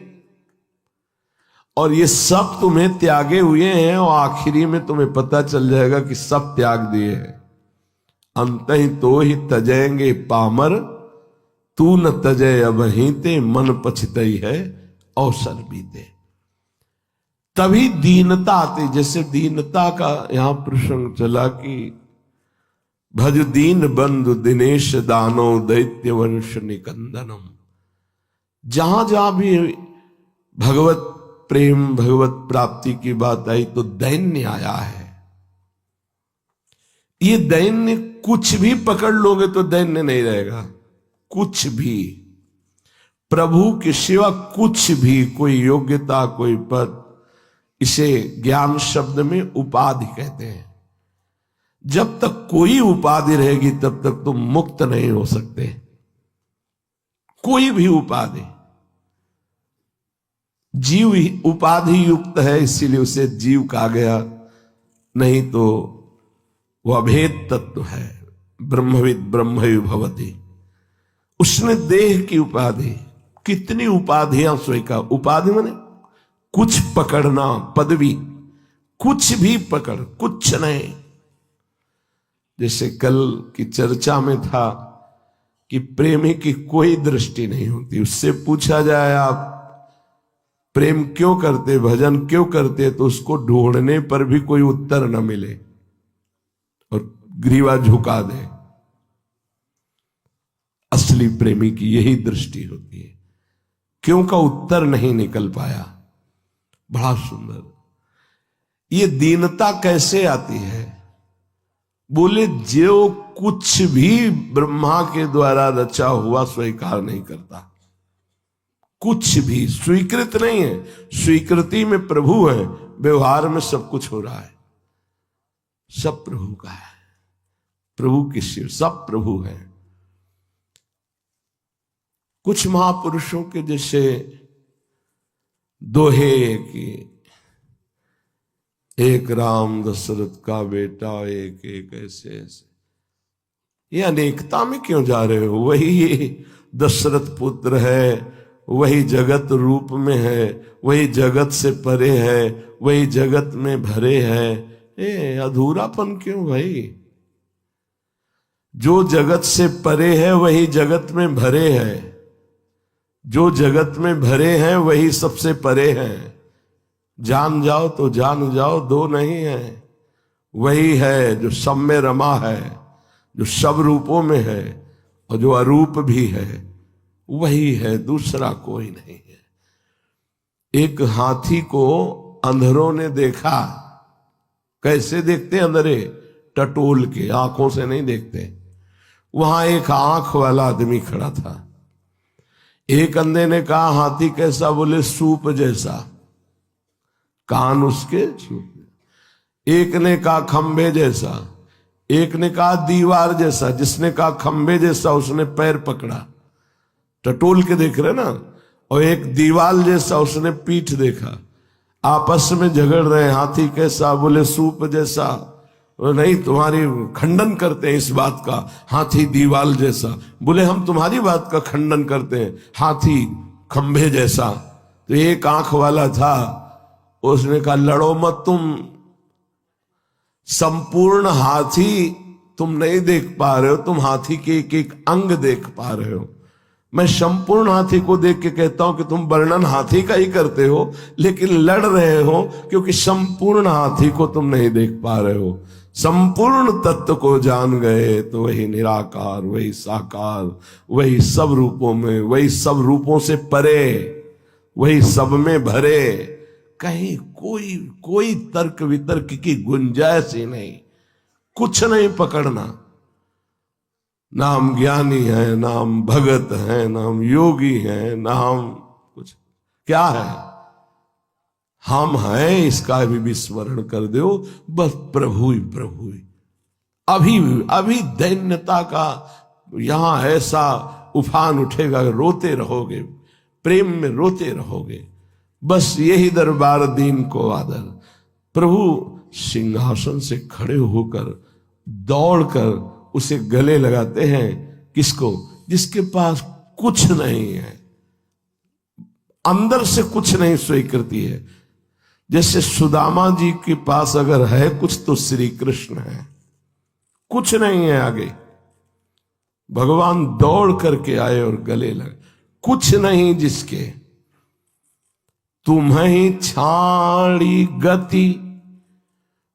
और ये सब तुम्हें त्यागे हुए हैं, और आखिरी में तुम्हें पता चल जाएगा कि सब त्याग दिए हैं। अंत ही तो ही तजेंगे पामर, तू न तजय अबहिते, मन पछतई है अवसर बीते। तभी दीनता आती। जैसे दीनता का यहां प्रसंग चला कि भज दीन बंधु दिनेश दानो दैत्य वंश निकंदनम। जहां जहां भी भगवत प्रेम, भगवत प्राप्ति की बात आई तो दैन्य आया है। ये दैन्य, कुछ भी पकड़ लोगे तो दैन्य नहीं रहेगा। कुछ भी, प्रभु के सिवा कुछ भी, कोई योग्यता, कोई पद, इसे ज्ञान शब्द में उपाधि कहते हैं। जब तक कोई उपाधि रहेगी तब तक तुम मुक्त नहीं हो सकते। कोई भी उपाधि, जीव ही उपाधि युक्त है, इसीलिए उसे जीव कहा गया, नहीं तो वह अभेद तत्व है। ब्रह्मविद ब्रह्मयु भवति। उसने देह की उपाधि, कितनी उपाधियां स्वीकार। उपाधि माने कुछ पकड़ना, पदवी, कुछ भी पकड़, कुछ नहीं। जैसे कल की चर्चा में था कि प्रेमी की कोई दृष्टि नहीं होती। उससे पूछा जाए आप प्रेम क्यों करते, भजन क्यों करते, तो उसको ढूंढने पर भी कोई उत्तर न मिले और ग्रीवा झुका दे। असली प्रेमी की यही दृष्टि होती है। क्यों का उत्तर नहीं निकल पाया। बड़ा सुंदर। ये दीनता कैसे आती है? बोले जो कुछ भी ब्रह्मा के द्वारा रचा हुआ स्वीकार नहीं करता। कुछ भी स्वीकृत नहीं है। स्वीकृति में प्रभु है, व्यवहार में सब कुछ हो रहा है। सब प्रभु का है, प्रभु की शिव, सब प्रभु है। कुछ महापुरुषों के जैसे दोहे कि एक राम दशरथ का बेटा, एक एक ऐसे ऐसे, ये अनेकता में क्यों जा रहे हो? वही दशरथ पुत्र है, वही जगत रूप में है, वही जगत से परे है, वही जगत में भरे है। अधूरापन क्यों भाई? जो जगत से परे है वही जगत में भरे है, जो जगत में भरे हैं वही सबसे परे हैं। जान जाओ तो जान जाओ, दो नहीं है। वही है जो सब में रमा है, जो सब रूपों में है और जो अरूप भी है, वही है, दूसरा कोई नहीं है। एक हाथी को अंधरों ने देखा। कैसे देखते अंधरे? टटोल के, आंखों से नहीं देखते। वहां एक आंख वाला आदमी खड़ा था। एक अंधे ने कहा हाथी कैसा? बोले सूप जैसा, कान उसके सूप। एक ने कहा खंभे जैसा, एक ने कहा दीवार जैसा। जिसने कहा खंभे जैसा उसने पैर पकड़ा, टटोल के देख रहे ना। और एक दीवार जैसा, उसने पीठ देखा। आपस में झगड़ रहे। हाथी कैसा? बोले सूप जैसा। नहीं, तुम्हारी खंडन करते हैं इस बात का, हाथी दीवाल जैसा। बोले हम तुम्हारी बात का खंडन करते हैं, हाथी खंभे जैसा। तो एक आंख वाला था, उसने कहा लड़ो मत, तुम संपूर्ण हाथी तुम नहीं देख पा रहे हो, तुम हाथी के एक एक अंग देख पा रहे हो। मैं संपूर्ण हाथी को देख के कहता हूं कि तुम वर्णन हाथी का ही करते हो, लेकिन लड़ रहे हो क्योंकि संपूर्ण हाथी को तुम नहीं देख पा रहे हो। संपूर्ण तत्व को जान गए तो वही निराकार, वही साकार, वही सब रूपों में, वही सब रूपों से परे, वही सब में भरे। कहीं कोई तर्क वितर्क की गुंजाइश ही नहीं। कुछ नहीं पकड़ना। ना हम ज्ञानी हैं, ना हम भगत हैं, ना हम योगी हैं, ना हम कुछ। क्या है? हम हैं, इसका भी विस्मरण कर दो। बस प्रभु ही प्रभु ही। अभी दैन्यता का यहां ऐसा उफान उठेगा, रोते रहोगे, प्रेम में रोते रहोगे। बस यही दरबार दीन को आदर। प्रभु सिंहासन से खड़े होकर दौड़कर उसे गले लगाते हैं। किसको? जिसके पास कुछ नहीं है, अंदर से कुछ नहीं स्वीकृति है। जैसे सुदामा जी के पास अगर है कुछ तो श्री कृष्ण है, कुछ नहीं है आगे। भगवान दौड़ करके आए और गले लगे। कुछ नहीं जिसके, तुम्हें छाड़ी गति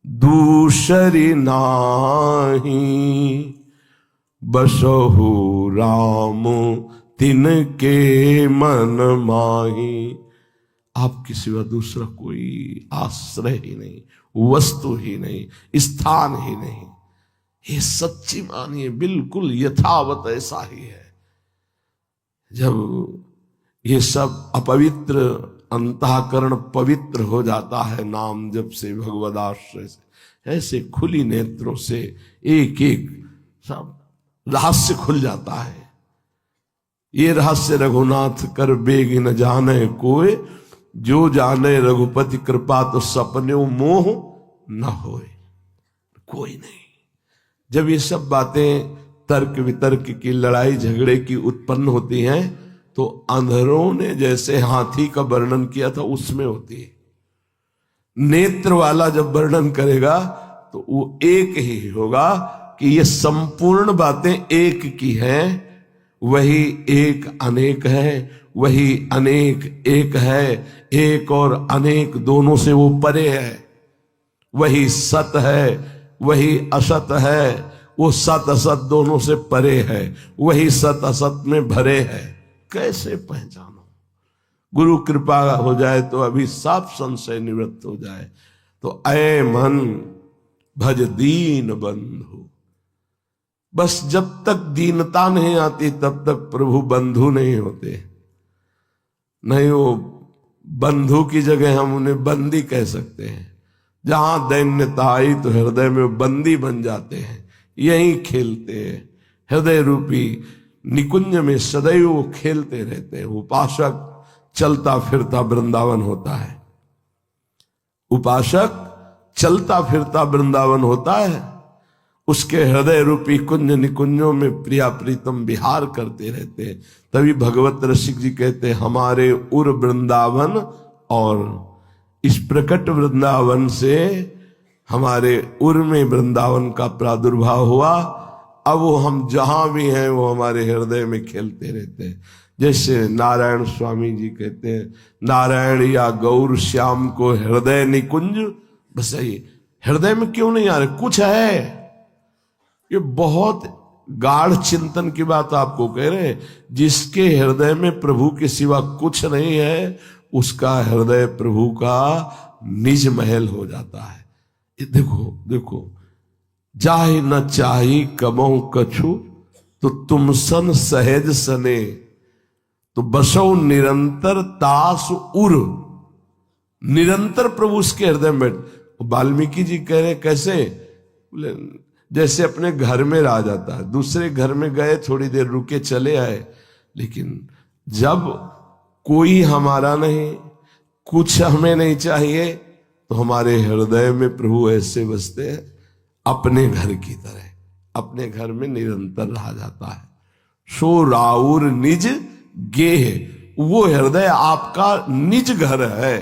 दूसरी नाही, बसहु राम तिनके मन माही। आपके सिवा दूसरा कोई आश्रय ही नहीं, वस्तु ही नहीं, स्थान ही नहीं। ये सच्ची मानिए, बिल्कुल यथावत ऐसा ही है। जब ये सब अपवित्र अंतःकरण पवित्र हो जाता है नाम जप से, भगवदाश्रय से, ऐसे खुली नेत्रों से एक एक सब रहस्य खुल जाता है। ये रहस्य रघुनाथ कर बेग न जाने कोय, जो जाने रघुपति कृपा तो सपने मोह न होए। कोई नहीं। जब ये सब बातें तर्क वितर्क की, लड़ाई झगड़े की उत्पन्न होती हैं, तो अंधरों ने जैसे हाथी का वर्णन किया था उसमें होती है। नेत्र वाला जब वर्णन करेगा तो वो एक ही होगा कि ये संपूर्ण बातें एक की हैं, वही एक अनेक है, वही अनेक एक है, एक और अनेक दोनों से वो परे है, वही सत है, वही असत है, वो सत असत दोनों से परे है, वही सत असत में भरे है। कैसे पहचानो? गुरु कृपा हो जाए तो अभी साफ संशय निवृत्त हो जाए। तो ऐ मन भज दीन बंधु, बस जब तक दीनता नहीं आती तब तक प्रभु बंधु नहीं होते। नहीं, वो बंधु की जगह हम उन्हें बंदी कह सकते हैं। जहां दैन्यता आई तो हृदय में बंदी बन जाते हैं, यहीं खेलते हैं। हृदय रूपी निकुंज में सदैव वो खेलते रहते हैं। उपासक चलता फिरता वृंदावन होता है, उपासक चलता फिरता वृंदावन होता है। उसके हृदय रूपी कुंज निकुंजों में प्रिया प्रीतम विहार करते रहते हैं। तभी भगवत रसिक जी कहते हैं, हमारे उर वृंदावन, और इस प्रकट वृंदावन से हमारे उर में वृंदावन का प्रादुर्भाव हुआ। अब वो हम जहां भी हैं वो हमारे हृदय में खेलते रहते हैं। जैसे नारायण स्वामी जी कहते हैं, नारायण या गौर श्याम को हृदय निकुंज बसाइए। हृदय में क्यों नहीं आ रहे? कुछ है। ये बहुत गाढ़ चिंतन की बात आपको कह रहे हैं। जिसके हृदय में प्रभु के सिवा कुछ नहीं है, उसका हृदय प्रभु का निज महल हो जाता है। ये देखो देखो, जाहि न चाही कबहु कछु, तो तुम सन सहज सने, तो बसो निरंतर तास उर। निरंतर प्रभु उसके हृदय में बैठ। वाल्मीकि जी कह रहे कैसे? जैसे अपने घर में रह जाता है, दूसरे घर में गए, थोड़ी देर रुके, चले आए, लेकिन जब कोई हमारा नहीं, कुछ हमें नहीं चाहिए, तो हमारे हृदय में प्रभु ऐसे बसते हैं अपने घर की तरह, अपने घर में निरंतर रहा जाता है। सो राउर निज गेह, वो हृदय आपका निज घर है।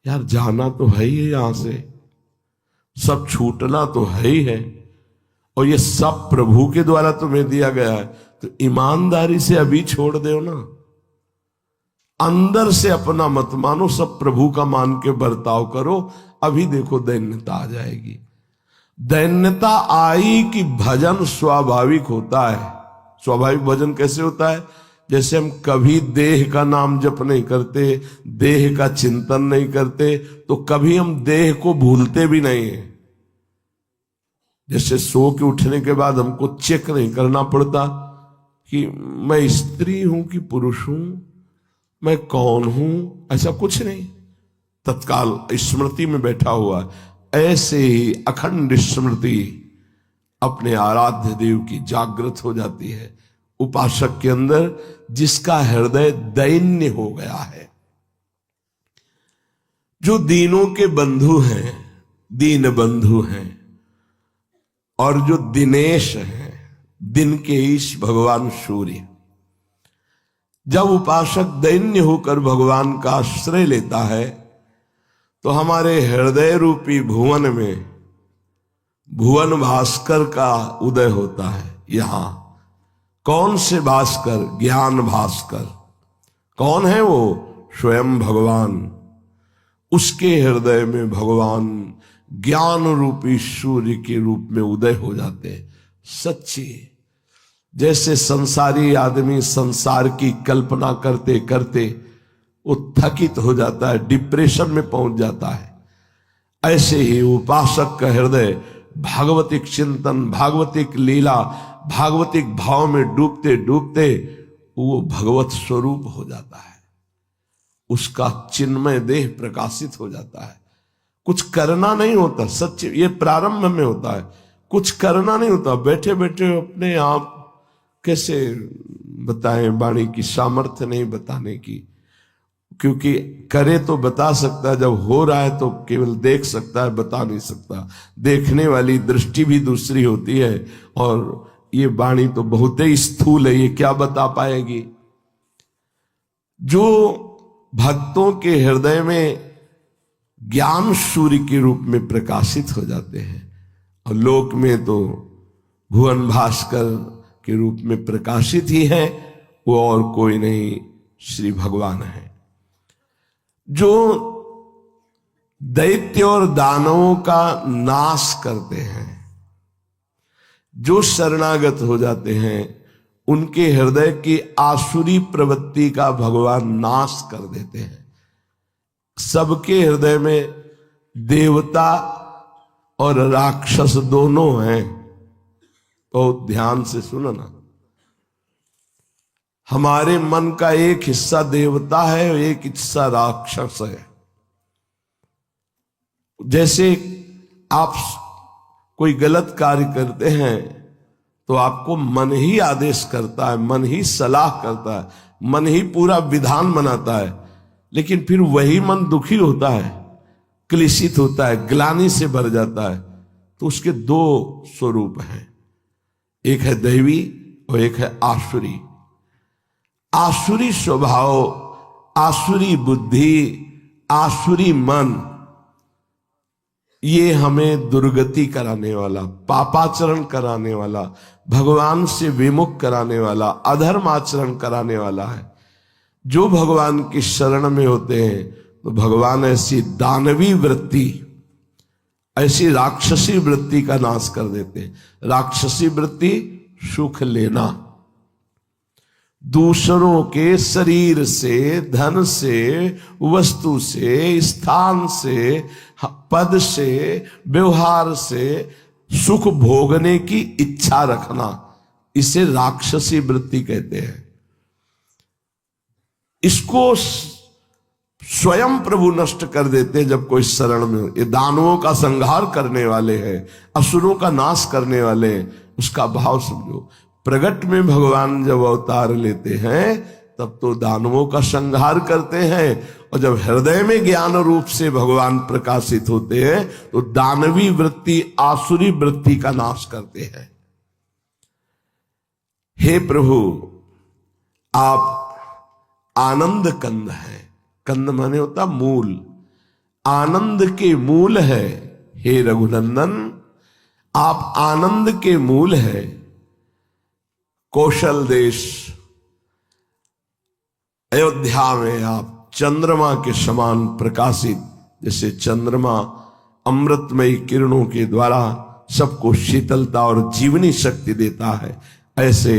यार जाना तो है ही है, यहां से सब छूटना तो है ही है, और ये सब प्रभु के द्वारा तुम्हें दिया गया है। तो ईमानदारी से अभी छोड़ दो ना, अंदर से अपना मत मानो, सब प्रभु का मान के बर्ताव करो। अभी देखो दैन्यता आ जाएगी। दैन्यता आई कि भजन स्वाभाविक होता है। स्वाभाविक भजन कैसे होता है? जैसे हम कभी देह का नाम जप नहीं करते, देह का चिंतन नहीं करते, तो कभी हम देह को भूलते भी नहीं है। जैसे सो के उठने के बाद हमको चेक नहीं करना पड़ता कि मैं स्त्री हूं कि पुरुष हूं, मैं कौन हूं, ऐसा कुछ नहीं, तत्काल स्मृति में बैठा हुआ। ऐसे ही अखंड स्मृति अपने आराध्य देव की जागृत हो जाती है उपासक के अंदर, जिसका हृदय दैन्य हो गया है। जो दीनों के बंधु हैं, दीन बंधु हैं, और जो दिनेश हैं, दिन के ईश भगवान सूर्य। जब उपासक दैन्य होकर भगवान का आश्रय लेता है, तो हमारे हृदय रूपी भुवन में भुवन भास्कर का उदय होता है। यहां कौन से भास्कर? ज्ञान भास्कर। कौन है वो? स्वयं भगवान। उसके हृदय में भगवान ज्ञान रूपी सूर्य के रूप में उदय हो जाते हैं। सच्ची, जैसे संसारी आदमी संसार की कल्पना करते करते वो थकित हो जाता है, डिप्रेशन में पहुंच जाता है, ऐसे ही उपासक का हृदय भागवतिक चिंतन, भागवतिक लीला, भागवतिक भाव में डूबते डूबते वो भगवत स्वरूप हो जाता है। उसका चिन्मय देह प्रकाशित हो जाता है। कुछ करना नहीं होता, सच्चे ये प्रारंभ में होता है, कुछ करना नहीं होता। बैठे बैठे अपने आप कैसे बताएं, वाणी की सामर्थ्य नहीं बताने की, क्योंकि करे तो बता सकता है, जब हो रहा है तो केवल देख सकता है, बता नहीं सकता। देखने वाली दृष्टि भी दूसरी होती है और ये वाणी तो बहुत ही स्थूल है, ये क्या बता पाएगी। जो भक्तों के हृदय में ज्ञान सूर्य के रूप में प्रकाशित हो जाते हैं, और लोक में तो भुवन भास्कर के रूप में प्रकाशित ही है, वो और कोई नहीं, श्री भगवान है। जो दैत्य और दानवों का नाश करते हैं, जो शरणागत हो जाते हैं, उनके हृदय की आसुरी प्रवृत्ति का भगवान नाश कर देते हैं। सबके हृदय में देवता और राक्षस दोनों हैं। बहुत ध्यान से सुनो ना, हमारे मन का एक हिस्सा देवता है और एक हिस्सा राक्षस है। जैसे आप कोई गलत कार्य करते हैं तो आपको मन ही आदेश करता है, मन ही सलाह करता है, मन ही पूरा विधान बनाता है, लेकिन फिर वही मन दुखी होता है, क्लेशित होता है, ग्लानि से भर जाता है। तो उसके दो स्वरूप हैं, एक है दैवी और एक है आसुरी। आसुरी स्वभाव, आसुरी बुद्धि, आसुरी मन, ये हमें दुर्गति कराने वाला, पापाचरण कराने वाला, भगवान से विमुख कराने वाला, अधर्म आचरण कराने वाला है। जो भगवान की शरण में होते हैं तो भगवान ऐसी दानवी वृत्ति, ऐसी राक्षसी वृत्ति का नाश कर देते हैं। राक्षसी वृत्ति सुख लेना, दूसरों के शरीर से, धन से, वस्तु से, स्थान से, पद से, व्यवहार से सुख भोगने की इच्छा रखना, इसे राक्षसी वृत्ति कहते हैं। इसको स्वयं प्रभु नष्ट कर देते हैं जब कोई शरण में हो। ये दानवों का संहार करने वाले हैं, असुरों का नाश करने वाले हैं, उसका भाव समझो। प्रगट में भगवान जब अवतार लेते हैं तब तो दानवों का संहार करते हैं, और जब हृदय में ज्ञान रूप से भगवान प्रकाशित होते हैं तो दानवी वृत्ति, आसुरी वृत्ति का नाश करते हैं। हे प्रभु, आप आनंद कंद है। कंद माने होता मूल, आनंद के मूल है। हे रघुनंदन, आप आनंद के मूल है। कौशल देश अयोध्या में आप चंद्रमा के समान प्रकाशित, जैसे चंद्रमा अमृतमयी किरणों के द्वारा सबको शीतलता और जीवनी शक्ति देता है, ऐसे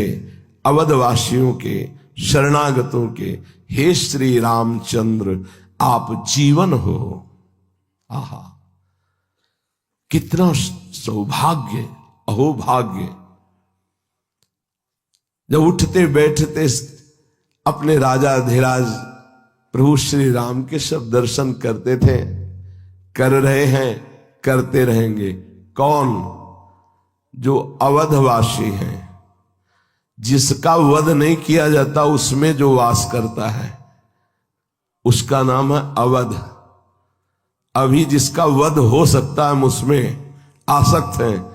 अवधवासियों के, शरणागतों के हे श्री रामचंद्र आप जीवन हो। आहा, कितना सौभाग्य, अहोभाग्य। जब उठते बैठते अपने राजा धीराज प्रभु श्री राम के सब दर्शन करते थे, कर रहे हैं, करते रहेंगे। कौन? जो अवधवासी हैं, जिसका वध नहीं किया जाता उसमें जो वास करता है उसका नाम है अवध। अभी जिसका वध हो सकता है हम उसमें आसक्त हैं,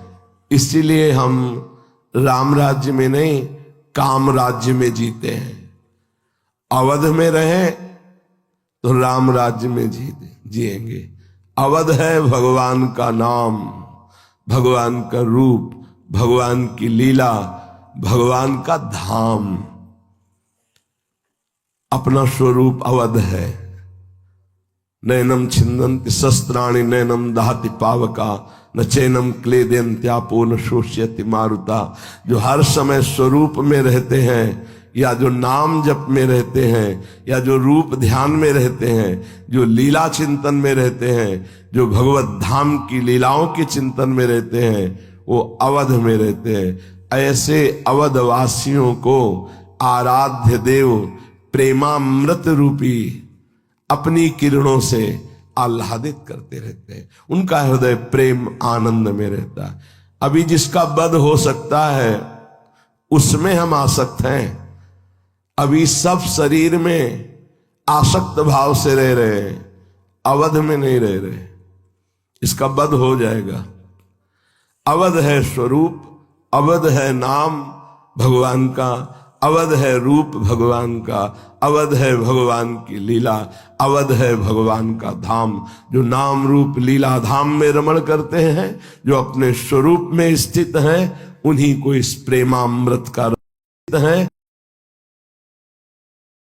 इसीलिए हम राम राज्य में नहीं काम राज्य में जीते हैं। अवध में रहे तो राम राज्य में जिएंगे। अवध है भगवान का नाम, भगवान का रूप, भगवान की लीला, भगवान का धाम। अपना स्वरूप अवध है। नैनम छिन्दन्ति शस्त्राणि नैनम दहति पावका न चैनम क्लेदयन्त्यापो न शोष्यति मारुता। जो हर समय स्वरूप में रहते हैं, या जो नाम जप में रहते हैं, या जो रूप ध्यान में रहते हैं, जो लीला चिंतन में रहते हैं, जो भगवत धाम की लीलाओं के चिंतन में रहते हैं, वो अवध में रहते हैं। ऐसे अवधवासियों को आराध्य देव प्रेमामृत रूपी अपनी किरणों से आह्लादित करते रहते हैं। उनका हृदय प्रेम आनंद में रहता है। अभी जिसका वध हो सकता है उसमें हम आसक्त हैं। अभी सब शरीर में आसक्त भाव से रह रहे हैं, अवध में नहीं रह रहे। इसका वध हो जाएगा। अवध है स्वरूप, अवध है नाम भगवान का, अवध है रूप भगवान का, अवध है भगवान की लीला, अवध है भगवान का धाम। जो नाम रूप लीला धाम में रमण करते हैं, जो अपने स्वरूप में स्थित हैं, उन्हीं को इस प्रेमामृत का है।